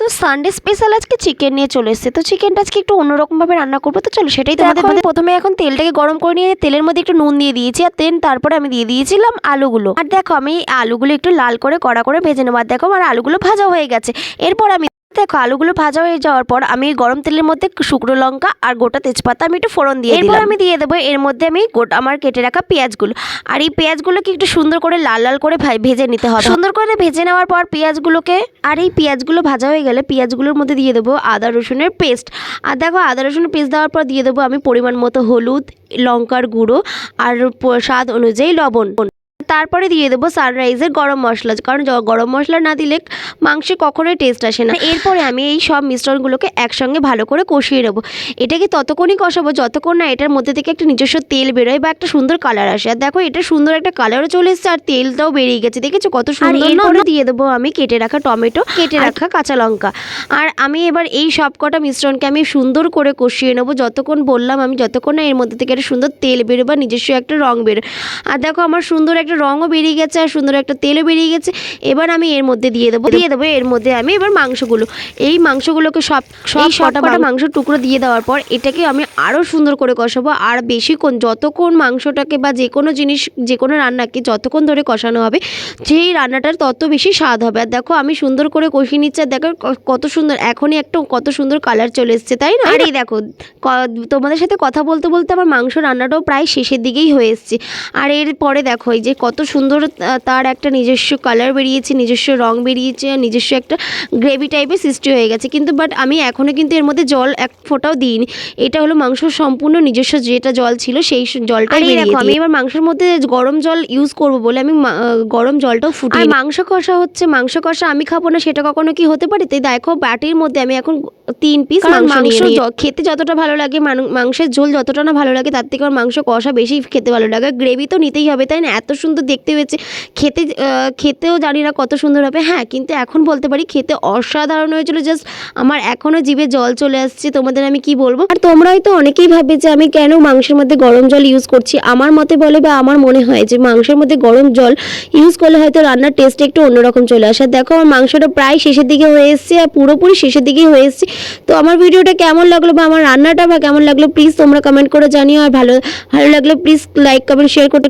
তো Sunday special আজকে chicken নিয়ে চলে এসেছে। তো চিকেনটা আজকে একটু অন্যরকম ভাবে রান্না করবো। তো চলো সেটাই তোমাদের মধ্যে প্রথমে এখন তেলটাকে গরম করে নিয়ে তেলের মধ্যে একটু নুন দিয়ে দিয়েছি, আর তারপরে আমি দিয়ে দিয়েছিলাম আলুগুলো। আর দেখো আমি আলুগুলো একটু লাল করে কড়া করে ভেজে নেবো। আর দেখো আমার আলুগুলো ভাজা হয়ে গেছে। এরপর আমি দেখো আলুগুলো ভাজা হয়ে যাওয়ার পর আমি গরম তেলের মধ্যে শুকনো লঙ্কা আর গোটা তেজপাতা আমি একটু ফোড়ন দিয়ে দিলাম। এরপর আমি দিয়ে দেবো এর মধ্যে আমি গোটা আমার কেটে রাখা পেঁয়াজগুলো। আর এই পেঁয়াজগুলোকে একটু সুন্দর করে লাল লাল করে ভেজে নিতে হবে। সুন্দর করে ভেজে নেওয়ার পর পেঁয়াজগুলোকে, আর এই পেঁয়াজগুলো ভাজা হয়ে গেলে পেঁয়াজগুলোর মধ্যে দিয়ে দেবো আদা রসুনের পেস্ট। আর দেখো আদা রসুনের পেস্ট দেওয়ার পর দিয়ে দেবো আমি পরিমাণ মতো হলুদ, লঙ্কার গুঁড়ো আর স্বাদ অনুযায়ী লবণ। তারপরে দিয়ে দেবো সানরাইজের গরম মশলা, কারণ গরম মশলা না দিলে মাংসে কখনোই টেস্ট আসে না। এরপরে আমি এই সব মিশ্রণগুলোকে একসঙ্গে ভালো করে কষিয়ে নেবো। এটাকে ততক্ষণই কষাবো যতক্ষণ না এটার মধ্যে থেকে একটা নিজস্ব তেল বেরোয় বা একটা সুন্দর কালার আসে। আর দেখো এটা সুন্দর একটা কালারও চলে এসেছে আর তেলটাও বেরিয়ে গেছে, দেখেছো কত সুন্দর। এরপরে দিয়ে দেবো আমি কেটে রাখা টমেটো, কেটে রাখা কাঁচা লঙ্কা। আর আমি এবার এই সব কটা মিশ্রণকে আমি সুন্দর করে কষিয়ে নেবো যতক্ষণ বললাম আমি, যতক্ষণ না এর মধ্যে থেকে একটা সুন্দর তেল বেরোয় বা নিজস্ব একটা রং বেরোয়। আর দেখো আমার সুন্দর একটা রঙও বেরিয়ে গেছে আর সুন্দর একটা তেলও বেরিয়ে গেছে। এবার আমি এর মধ্যে দিয়ে দেবো এর মধ্যে আমি এবার মাংসগুলো, এই মাংসগুলোকে সব কটা মাংস টুকরো দিয়ে দেওয়ার পর এটাকে আমি আরও সুন্দর করে কষাবো। আর বেশিক্ষণ যতক্ষণ মাংসটাকে বা যে কোনো জিনিস, যে কোনো রান্নাকে যতক্ষণ ধরে কষানো হবে সেই রান্নাটার তত বেশি স্বাদ হবে। আর দেখো আমি সুন্দর করে কষিয়ে নিচ্ছি। আর দেখো কত সুন্দর এখনই একটা কত সুন্দর কালার চলে এসছে, তাই না? আর এই দেখো তোমাদের সাথে কথা বলতে বলতে আমার মাংস রান্নাটাও প্রায় শেষের দিকেই হয়ে এসছে। আর এরপরে দেখো এই যে কত সুন্দর তার একটা নিজস্ব কালার বেরিয়েছে, নিজস্ব রং বেরিয়েছে, নিজস্ব একটা গ্রেভি টাইপের সৃষ্টি হয়ে গেছে। কিন্তু বাট আমি এখনও কিন্তু এর মধ্যে জল এক ফোঁটাও দিইনি। এটা হলো মাংস সম্পূর্ণ নিজস্ব যেটা জল ছিল সেই জলটাই বেরিয়ে। আমি এবার মাংসের মধ্যে গরম জল ইউজ করব বলে আমি গরম জলটাও ফুটিয়ে। মাংস কষা হচ্ছে, মাংস কষা আমি খাবো না সেটা কখনো কি হতে পারে? তাই দেখো বাটির মধ্যে আমি এখন 3 পিস মাংস খেতে যতটা ভালো লাগে, মাংসের ঝোল যতটা না ভালো লাগে তার থেকে আমার মাংস কষা বেশি খেতে ভালো লাগে। গ্রেভি তো নিতেই হবে, তাই না? এত সুন্দর দেখতে হয়েছে, খেতেও জানি না কত সুন্দর হবে। হ্যাঁ, কিন্তু এখন বলতে পারি খেতে অসাধারণ হয়েছিল। জাস্ট আমার এখনও জিভে জল চলে আসছে, তোমাদের আমি কি বলবো। আর তোমরা হয়তো অনেকেই ভাবে যে আমি কেন মাংসের মধ্যে গরম জল ইউজ করছি। আমার মতে বলে বা আমার মনে হয় যে মাংসের মধ্যে গরম জল ইউজ করলে হয়তো রান্নার টেস্ট একটু অন্যরকম চলে আসে। দেখো আমার মাংসটা প্রায় শেষের দিকে হয়ে এসছে আর পুরোপুরি শেষের দিকেই হয়ে এসছে। তো আমার ভিডিওটা কেমন লাগলো বা আমার রান্নাটা বা কেমন লাগলো প্লিজ তোমরা কমেন্ট করে জানিও। আর ভালো লাগলে প্লিজ লাইক কমেন্ট শেয়ার করতে